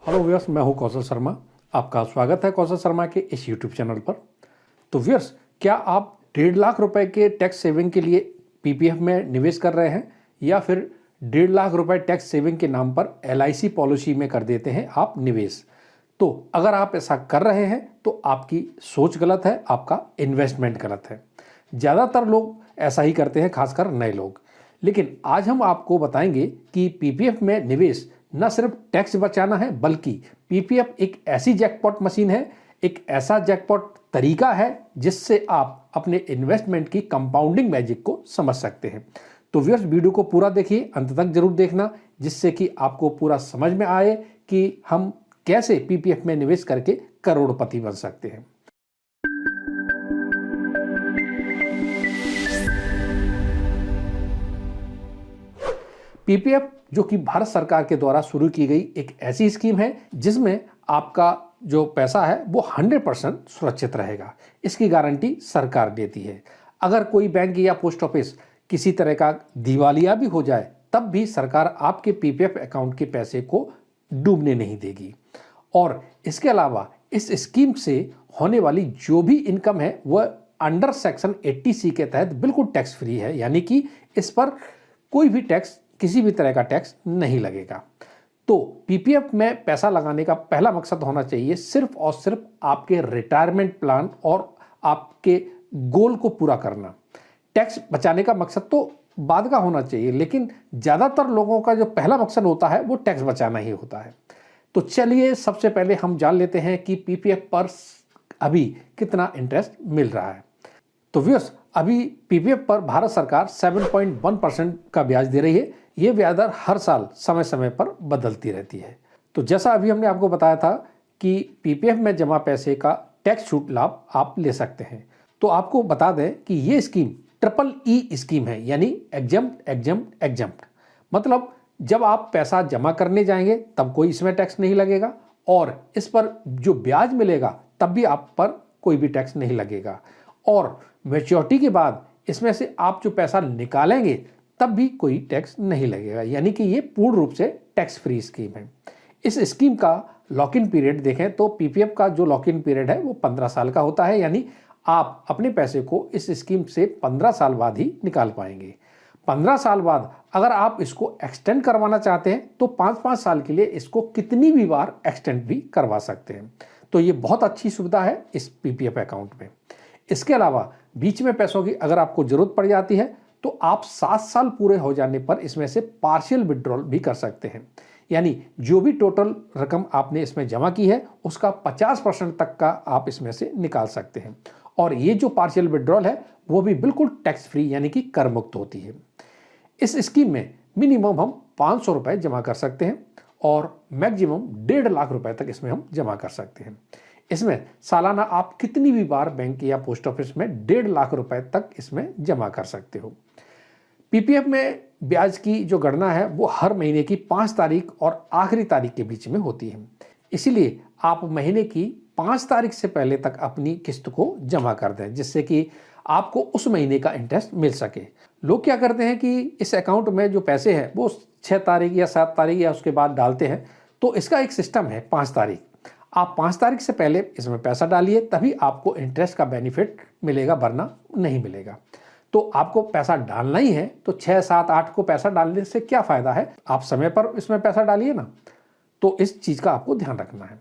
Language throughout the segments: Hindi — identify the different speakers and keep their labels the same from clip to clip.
Speaker 1: हेलो व्यूअर्स, मैं हूं कौशल शर्मा। आपका स्वागत है कौशल शर्मा के इस यूट्यूब चैनल पर। तो व्यूअर्स, क्या आप 1.5 लाख रुपए के टैक्स सेविंग के लिए पीपीएफ में निवेश कर रहे हैं या फिर 1.5 लाख रुपए टैक्स सेविंग के नाम पर एलआईसी पॉलिसी में कर देते हैं आप निवेश? तो अगर आप ऐसा कर रहे हैं तो आपकी सोच गलत है, आपका इन्वेस्टमेंट गलत है। ज़्यादातर लोग ऐसा ही करते हैं, खासकर नए लोग। लेकिन आज हम आपको बताएंगे कि पीपीएफ में निवेश न सिर्फ टैक्स बचाना है, बल्कि पीपीएफ एक ऐसी जैकपॉट मशीन है, एक ऐसा जैकपॉट तरीका है जिससे आप अपने इन्वेस्टमेंट की कंपाउंडिंग मैजिक को समझ सकते हैं। तो व्यूअर्स, वीडियो को पूरा देखिए, अंत तक जरूर देखना, जिससे कि आपको पूरा समझ में आए कि हम कैसे पीपीएफ में निवेश करके करोड़पति बन सकते हैं। पीपीएफ जो कि भारत सरकार के द्वारा शुरू की गई एक ऐसी स्कीम है जिसमें आपका जो पैसा है वो 100% सुरक्षित रहेगा। इसकी गारंटी सरकार देती है। अगर कोई बैंक या पोस्ट ऑफिस किसी तरह का दिवालिया भी हो जाए, तब भी सरकार आपके पीपीएफ अकाउंट के पैसे को डूबने नहीं देगी। और इसके अलावा इस स्कीम से होने वाली जो भी इनकम है वह अंडर सेक्शन 80C के तहत बिल्कुल टैक्स फ्री है, यानी कि इस पर कोई भी टैक्स, किसी भी तरह का टैक्स नहीं लगेगा। तो पीपीएफ में पैसा लगाने का पहला मकसद होना चाहिए सिर्फ और सिर्फ आपके रिटायरमेंट प्लान और आपके गोल को पूरा करना। टैक्स बचाने का मकसद तो बाद का होना चाहिए, लेकिन ज़्यादातर लोगों का जो पहला मकसद होता है वो टैक्स बचाना ही होता है। तो चलिए सबसे पहले हम जान लेते हैं कि पीपीएफ पर अभी कितना इंटरेस्ट मिल रहा है। तो व्यूअर्स, अभी पीपीएफ पर भारत सरकार 7.1% का ब्याज दे रही है। ये ब्याज दर हर साल समय समय पर बदलती रहती है। तो जैसा अभी हमने आपको बताया था कि पीपीएफ में जमा पैसे का टैक्स छूट लाभ आप ले सकते हैं। तो आपको बता दें कि ये स्कीम EEE स्कीम है, यानी एग्जम्प्ट एग्जम्प्ट एग्जम्प्ट। मतलब जब आप पैसा जमा करने जाएंगे तब कोई इसमें टैक्स नहीं लगेगा, और इस पर जो ब्याज मिलेगा तब भी आप पर कोई भी टैक्स नहीं लगेगा। और मैच्योरिटी के बाद इसमें से आप जो पैसा निकालेंगे तब भी कोई टैक्स नहीं लगेगा, यानी कि ये पूर्ण रूप से टैक्स फ्री स्कीम है। इस स्कीम का लॉक इन पीरियड देखें तो पीपीएफ का जो लॉक इन पीरियड है वो 15 साल का होता है, यानी आप अपने पैसे को इस स्कीम से 15 साल बाद ही निकाल पाएंगे। 15 साल बाद अगर आप इसको एक्सटेंड करवाना चाहते हैं तो 5-5 साल के लिए इसको कितनी भी बार एक्सटेंड भी करवा सकते हैं। तो ये बहुत अच्छी सुविधा है इस पीपीएफ अकाउंट में। इसके अलावा बीच में पैसों की अगर आपको जरूरत पड़ जाती है तो आप 7 साल पूरे हो जाने पर इसमें से पार्शियल विड्रॉल भी कर सकते हैं, यानी जो भी टोटल रकम आपने इसमें जमा की है उसका 50% तक का आप इसमें से निकाल सकते हैं। और ये जो पार्शियल विड्रॉल है वो भी बिल्कुल टैक्स फ्री, यानी कि कर मुक्त होती है। इस स्कीम में मिनिमम हम 500 रुपये जमा कर सकते हैं और मैक्सिमम 1.5 लाख रुपए तक इसमें हम जमा कर सकते हैं। इसमें सालाना आप कितनी भी बार बैंक या पोस्ट ऑफिस में 1.5 लाख रुपए तक इसमें जमा कर सकते हो। पीपीएफ में ब्याज की जो गणना है वो हर महीने की 5 तारीख और आखिरी तारीख के बीच में होती है। इसीलिए आप महीने की 5 तारीख से पहले तक अपनी किस्त को जमा कर दें, जिससे कि आपको उस महीने का इंटरेस्ट मिल सके। लोग क्या करते हैं कि इस अकाउंट में जो पैसे हैं वो 6 तारीख या 7 तारीख या उसके बाद डालते हैं। तो इसका एक सिस्टम है 5 तारीख। आप 5 तारीख से पहले इसमें पैसा डालिए, तभी आपको इंटरेस्ट का बेनिफिट मिलेगा, वरना नहीं मिलेगा। तो आपको पैसा डालना ही है तो 6, 7, 8 को पैसा डालने से क्या फ़ायदा है। आप समय पर इसमें पैसा डालिए ना। तो इस चीज़ का आपको ध्यान रखना है।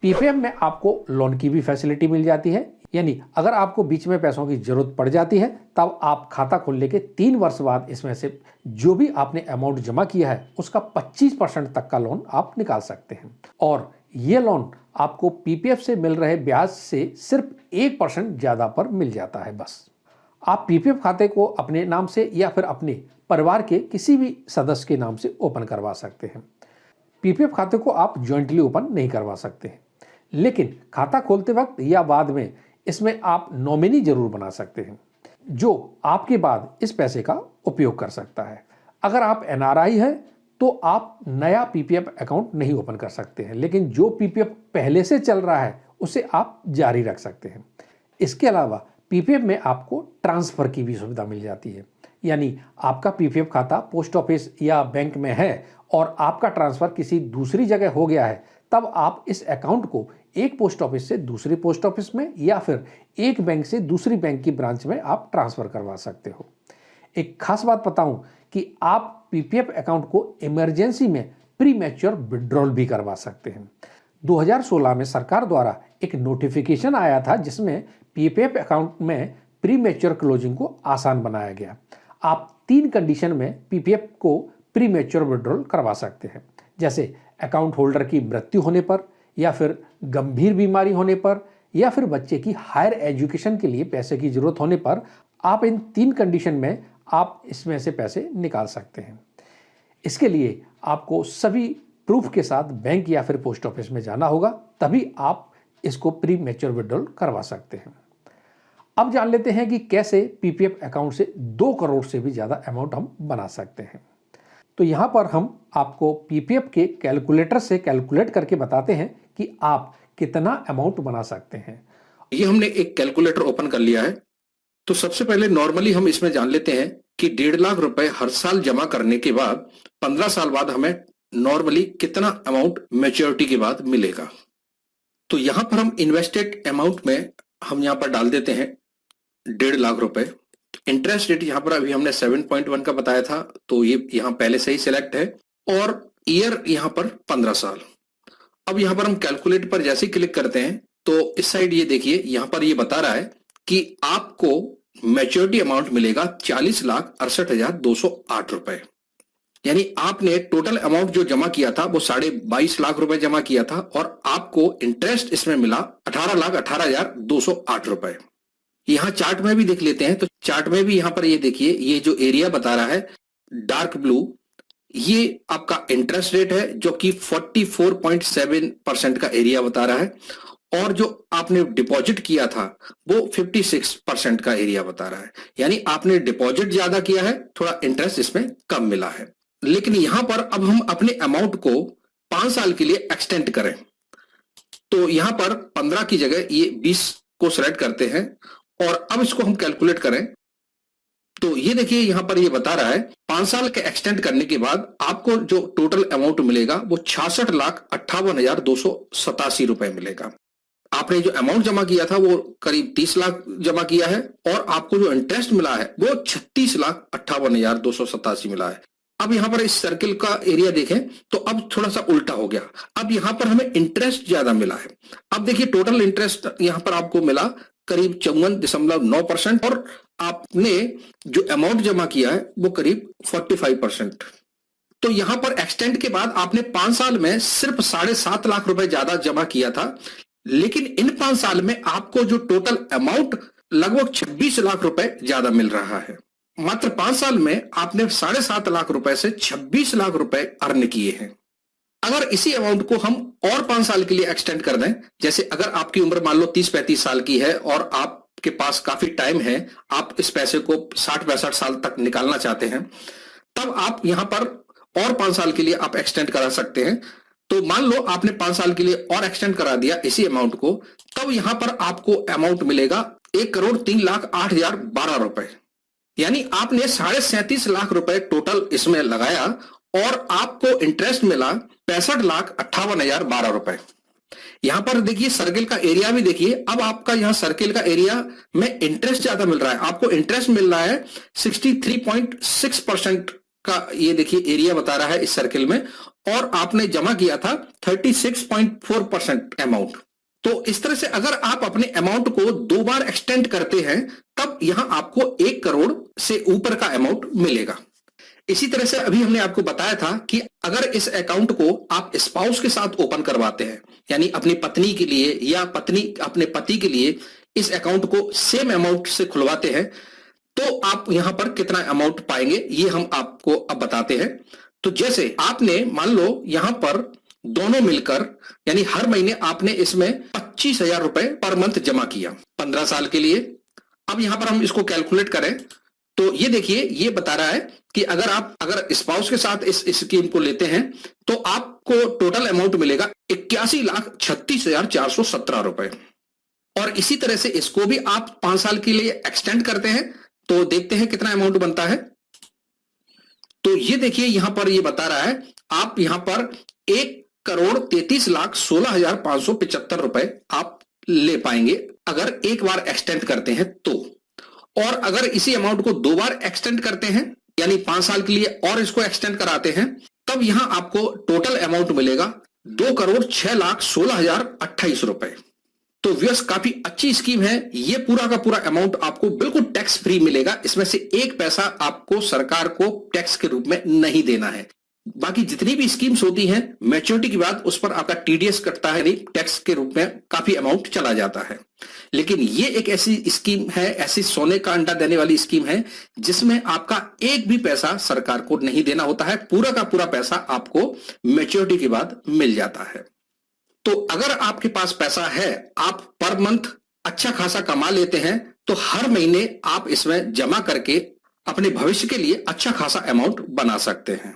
Speaker 1: पीपीएफ में आपको लोन की भी फैसिलिटी मिल जाती है, यानी अगर आपको बीच में पैसों की जरूरत पड़ जाती है तब आप खाता खोलने के 3 वर्ष बाद इसमें से जो भी आपने अमाउंट जमा किया है उसका 25% तक का लोन आप निकाल सकते हैं। और ये लोन आपको पीपीएफ से मिल रहे ब्याज से सिर्फ 1% ज़्यादा पर मिल जाता है। बस आप पीपीएफ खाते को अपने नाम से या फिर अपने परिवार के किसी भी सदस्य के नाम से ओपन करवा सकते हैं। पीपीएफ खाते को आप जॉइंटली ओपन नहीं करवा सकते हैं, लेकिन खाता खोलते वक्त या बाद में इसमें आप नॉमिनी जरूर बना सकते हैं, जो आपके बाद इस पैसे का उपयोग कर सकता है। अगर आप एनआरआई हैं तो आप नया पीपीएफ अकाउंट नहीं ओपन कर सकते हैं, लेकिन जो पीपीएफ पहले से चल रहा है उसे आप जारी रख सकते हैं। इसके अलावा पीपीएफ में आपको ट्रांसफ़र की भी सुविधा मिल जाती है, यानी आपका पीपीएफ खाता पोस्ट ऑफिस या बैंक में है और आपका ट्रांसफ़र किसी दूसरी जगह हो गया है, तब आप इस अकाउंट को एक पोस्ट ऑफिस से दूसरी पोस्ट ऑफिस में या फिर एक बैंक से दूसरी बैंक की ब्रांच में आप ट्रांसफर करवा सकते हो। एक खास बात बताऊं कि आप पीपीएफ अकाउंट को इमरजेंसी में प्री मैच्योर विड्रॉल भी करवा सकते हैं। 2016 में सरकार द्वारा एक नोटिफिकेशन आया था जिसमें पीपीएफ अकाउंट में प्री मैच्योर क्लोजिंग को आसान बनाया गया। आप 3 कंडीशन में पीपीएफ को प्री मैच्योर विड्रॉल करवा सकते हैं, जैसे अकाउंट होल्डर की मृत्यु होने पर, या फिर गंभीर बीमारी होने पर, या फिर बच्चे की हायर एजुकेशन के लिए पैसे की जरूरत होने पर। आप इन 3 कंडीशन में आप इसमें से पैसे निकाल सकते हैं। इसके लिए आपको सभी प्रूफ के साथ बैंक या फिर पोस्ट ऑफिस में जाना होगा, तभी आप इसको प्री मैच्योर विड्रॉल करवा सकते हैं। अब जान लेते हैं कि कैसे पीपीएफ अकाउंट से 2 करोड़ से भी ज्यादा अमाउंट हम बना सकते हैं। तो यहां पर हम आपको पीपीएफ के कैलकुलेटर से कैलकुलेट करके बताते हैं कि आप कितना अमाउंट बना सकते हैं।
Speaker 2: ये हमने एक कैलकुलेटर ओपन कर लिया है। तो सबसे पहले नॉर्मली हम इसमें जान लेते हैं कि 1.5 लाख रुपए हर साल जमा करने के बाद 15 साल बाद हमें नॉर्मली कितना अमाउंट मैच्योरिटी के बाद मिलेगा। तो यहां पर हम इन्वेस्टेड अमाउंट में हम यहां पर डाल देते हैं 1.5 लाख रुपए। इंटरेस्ट रेट यहां पर अभी हमने 7.1 का बताया था, तो ये यहां पहले से ही सिलेक्ट है, और ईयर यहां पर 15 साल। अब यहां पर हम कैलकुलेट पर जैसे ही क्लिक करते हैं तो इस साइड ये देखिए यहां पर ये बता रहा है कि आपको मैच्योरिटी अमाउंट मिलेगा 40,68,208 रुपए। यानी आपने टोटल अमाउंट जो जमा किया था वो 22.5 लाख रुपए जमा किया था, और आपको इंटरेस्ट इसमें मिला 18,18,208 रुपए। यहां चार्ट में भी देख लेते हैं, तो चार्ट में भी यहां पर ये देखिए ये जो एरिया बता रहा है डार्क ब्लू, ये आपका इंटरेस्ट रेट है जो कि 44.7% का एरिया बता रहा है, और जो आपने डिपॉजिट किया था वो 56% का एरिया बता रहा है। यानी आपने डिपॉजिट ज्यादा किया है, थोड़ा इंटरेस्ट इसमें कम मिला है। लेकिन यहां पर अब हम अपने अमाउंट को 5 साल के लिए एक्सटेंड करें, तो यहां पर 15 की जगह ये 20 को सिलेक्ट करते हैं, और अब इसको हम कैलकुलेट करें तो ये देखिए यहां पर ये बता रहा है 5 साल के एक्सटेंड करने के बाद आपको जो टोटल अमाउंट मिलेगा वो 66,58,287 रुपए मिलेगा। आपने जो अमाउंट जमा किया था वो करीब 30 लाख जमा किया है, और आपको जो इंटरेस्ट मिला है वो 36,58,287 मिला है। अब यहां पर इस सर्किल का एरिया देखें तो अब थोड़ा सा उल्टा हो गया। अब यहां पर हमें इंटरेस्ट ज्यादा मिला है। अब देखिए टोटल इंटरेस्ट यहां पर आपको मिला करीब 54.9%, और आपने जो अमाउंट जमा किया है वो करीब 45%। तो यहां पर एक्सटेंड के बाद आपने 5 साल में सिर्फ 7.5 लाख रुपए ज्यादा जमा किया था, लेकिन इन 5 साल में आपको जो टोटल अमाउंट लगभग 26 लाख रुपए ज्यादा मिल रहा है। मात्र 5 साल में आपने 7.5 लाख रुपए से 26 लाख रुपए अर्न किए हैं। अगर इसी अमाउंट को हम और 5 साल के लिए एक्सटेंड कर दें, जैसे अगर आपकी उम्र मान लो 30-35 साल की है और आपके पास काफी टाइम है, आप इस पैसे को 60-62 साल तक निकालना चाहते हैं, तब आप यहां पर और 5 साल के लिए आप एक्सटेंड करा सकते हैं। तो मान लो आपने 5 साल के लिए और एक्सटेंड करा दिया इसी अमाउंट को, तब यहां पर आपको अमाउंट मिलेगा 1,03,08,012 रुपए। यानी आपने 37.5 लाख रुपए टोटल इसमें लगाया, और आपको इंटरेस्ट मिला 65,58,012 रुपए। यहां पर देखिए सर्किल का एरिया भी देखिए, अब आपका यहां सर्किल का एरिया में इंटरेस्ट ज्यादा मिल रहा है। आपको इंटरेस्ट मिल रहा है 63.6% का, ये देखिए एरिया बता रहा है इस सर्किल में, और आपने जमा किया था 36.4% अमाउंट। तो इस तरह से अगर आप अपने अमाउंट को 2 बार एक्सटेंड करते हैं तब यहां आपको 1 करोड़ से ऊपर का अमाउंट मिलेगा। इसी तरह से अभी हमने आपको बताया था कि अगर इस अकाउंट को आप स्पाउस के साथ ओपन करवाते हैं, यानी अपनी पत्नी के लिए या पत्नी अपने पति के लिए इस अकाउंट को सेम अमाउंट से खुलवाते हैं, तो आप यहां पर कितना अमाउंट पाएंगे ये हम आपको अब बताते हैं। तो जैसे आपने मान लो यहां पर दोनों मिलकर, यानी हर महीने आपने इसमें 25,000 रुपए पर मंथ जमा किया 15 साल के लिए। अब यहां पर हम इसको कैलकुलेट करें तो ये देखिए ये बता रहा है कि अगर स्पाउस के साथ इस स्कीम को लेते हैं तो आपको टोटल अमाउंट मिलेगा 81,36,417 रुपए। और इसी तरह से इसको भी आप 5 साल के लिए एक्सटेंड करते हैं तो देखते हैं कितना अमाउंट बनता है। तो ये देखिए यहां पर ये बता रहा है आप यहां पर 1 1,33,16,575 रुपए आप ले पाएंगे अगर एक बार एक्सटेंड करते हैं तो। और अगर इसी अमाउंट को 2 बार एक्सटेंड करते हैं यानी 5 साल के लिए और इसको एक्सटेंड कराते हैं, तब यहां आपको टोटल अमाउंट मिलेगा 2,06,16,028 रुपए। तो व्यूअर्स काफी अच्छी स्कीम है। ये पूरा का पूरा अमाउंट आपको बिल्कुल टैक्स फ्री मिलेगा। इसमें से 1 पैसा आपको सरकार को टैक्स के रूप में नहीं देना है। बाकी जितनी भी स्कीम्स होती हैं मैच्योरिटी के बाद उस पर आपका टीडीएस कटता है, नहीं टैक्स के रूप में काफी अमाउंट चला जाता है। लेकिन ये एक ऐसी स्कीम है, ऐसी सोने का अंडा देने वाली स्कीम है जिसमें आपका एक भी पैसा सरकार को नहीं देना होता है। पूरा का पूरा पैसा आपको मैच्योरिटी के बाद मिल जाता है। तो अगर आपके पास पैसा है, आप पर मंथ अच्छा खासा कमा लेते हैं, तो हर महीने आप इसमें जमा करके अपने भविष्य के लिए अच्छा खासा अमाउंट बना सकते हैं।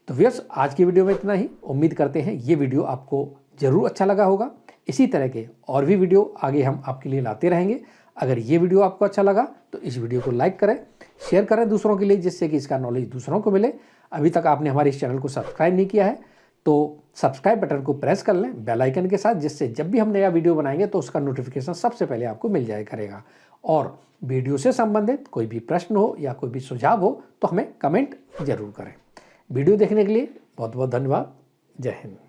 Speaker 1: तो व्यूअर्स, आज की वीडियो में इतना ही। उम्मीद करते हैं ये वीडियो आपको जरूर अच्छा लगा होगा। इसी तरह के और भी वीडियो आगे हम आपके लिए लाते रहेंगे। अगर ये वीडियो आपको अच्छा लगा तो इस वीडियो को लाइक करें, शेयर करें दूसरों के लिए, जिससे कि इसका नॉलेज दूसरों को मिले। अभी तक आपने हमारे इस चैनल को सब्सक्राइब नहीं किया है तो सब्सक्राइब बटन को प्रेस कर लें बेल आइकन के साथ, जिससे जब भी हम नया वीडियो बनाएंगे तो उसका नोटिफिकेशन सबसे पहले आपको मिल जाया करेगा। और वीडियो से संबंधित कोई भी प्रश्न हो या कोई भी सुझाव हो तो हमें कमेंट जरूर करें। वीडियो देखने के लिए बहुत बहुत धन्यवाद। जय हिंद।